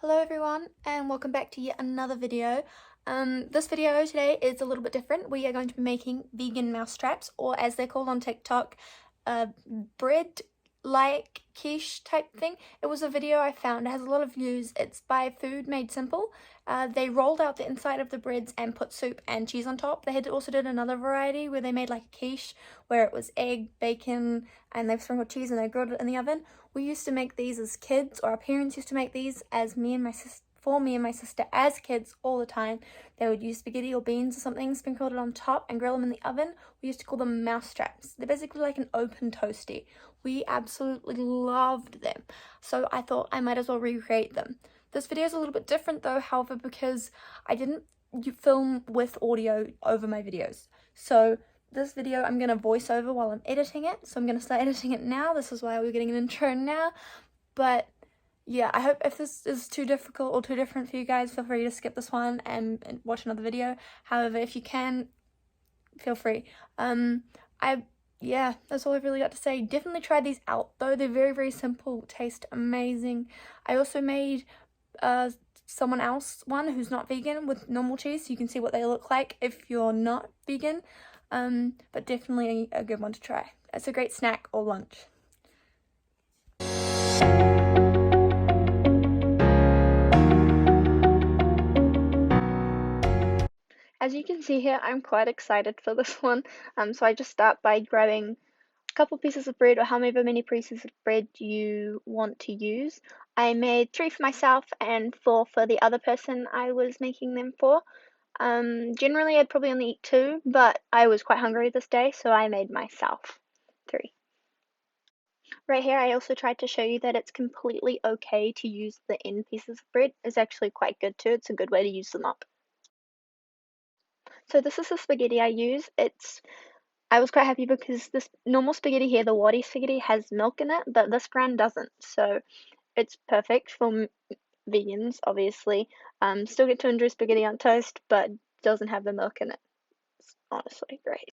Hello everyone and welcome back to yet another video. This video today is a little bit different. We are going to be making vegan mouse traps, or as they're called on TikTok, bread like quiche type thing. It was a video I found. It has a lot of views. It's by Food Made Simple. They rolled out the inside of the breads and put soup and cheese on top. They also did another variety where they made like a quiche where it was egg, bacon, and they sprinkled cheese and they grilled it in the oven. We used to make these as kids, or our parents used to make these as me and my sister as kids all the time. They would use spaghetti or beans or something, sprinkled it on top and grill them in the oven. We used to call them mouse traps. They're basically like an open toasty. We absolutely loved them. So I thought I might as well recreate them. This video is a little bit different though, however, because I didn't film with audio over my videos. So this video I'm going to voice over while I'm editing it. So I'm going to start editing it now. This is why we're getting an intro now. But yeah, I hope if this is too difficult or too different for you guys, feel free to skip this one and watch another video. However, if you can, feel free. Yeah, that's all I've really got to say. Definitely try these out though. They're very, very simple, taste amazing. I also made someone else one who's not vegan with normal cheese, so you can see what they look like if you're not vegan. But definitely a good one to try. It's a great snack or lunch. As you can see here, I'm quite excited for this one. So I just start by grabbing a couple pieces of bread, or however many pieces of bread you want to use. I made 3 for myself and 4 for the other person I was making them for. Generally I'd probably only eat 2, but I was quite hungry this day, so I made myself 3. Right here, I also tried to show you that it's completely okay to use the end pieces of bread. It's actually quite good too. It's a good way to use them up. So this is the spaghetti I use. I was quite happy because this normal spaghetti here, the Wadi spaghetti, has milk in it, but this brand doesn't. So it's perfect for vegans, obviously. Still get to enjoy spaghetti on toast, but doesn't have the milk in it. It's honestly great.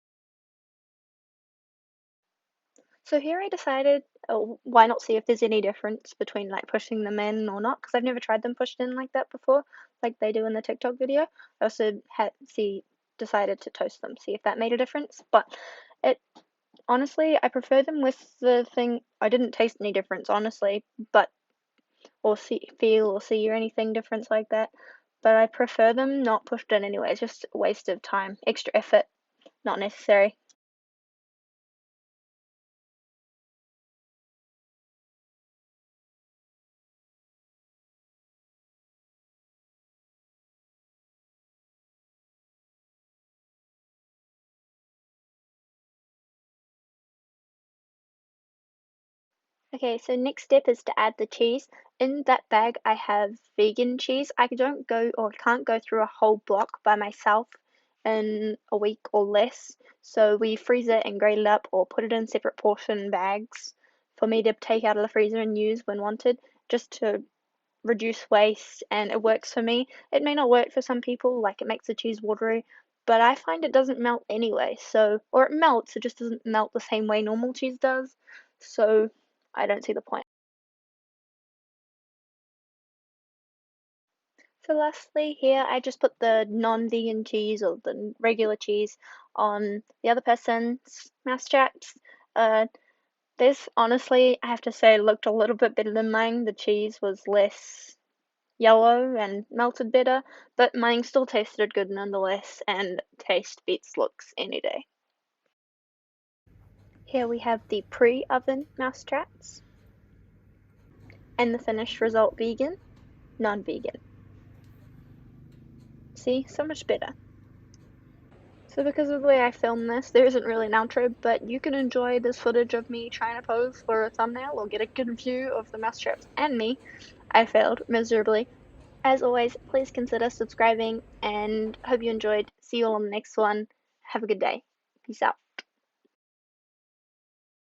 So here I decided, oh, why not see if there's any difference between like pushing them in or not, because I've never tried them pushed in like that before, like they do in the TikTok video. I also decided to toast them, see if that made a difference. But honestly, I prefer them with the thing. I didn't taste any difference, honestly, but or feel or see or anything difference like that. But I prefer them not pushed in anyway. It's just a waste of time, extra effort, not necessary. Okay, so next step is to add the cheese. In that bag I have vegan cheese. I don't go or can't go through a whole block by myself in a week or less. So we freeze it and grate it up or put it in separate portion bags for me to take out of the freezer and use when wanted, just to reduce waste, and it works for me. It may not work for some people, like it makes the cheese watery, but I find it doesn't melt anyway, or it melts, it just doesn't melt the same way normal cheese does, so I don't see the point. So lastly here, I just put the non-vegan cheese or the regular cheese on the other person's mousetraps. This honestly, I have to say, looked a little bit better than mine. The cheese was less yellow and melted better, but mine still tasted good nonetheless, and taste beats looks any day. Here we have the pre-oven mousetraps and the finished result vegan, non-vegan. See, so much better. So because of the way I filmed this, there isn't really an outro, but you can enjoy this footage of me trying to pose for a thumbnail or get a good view of the mousetraps and me. I failed miserably. As always, please consider subscribing and hope you enjoyed. See you all on the next one. Have a good day. Peace out.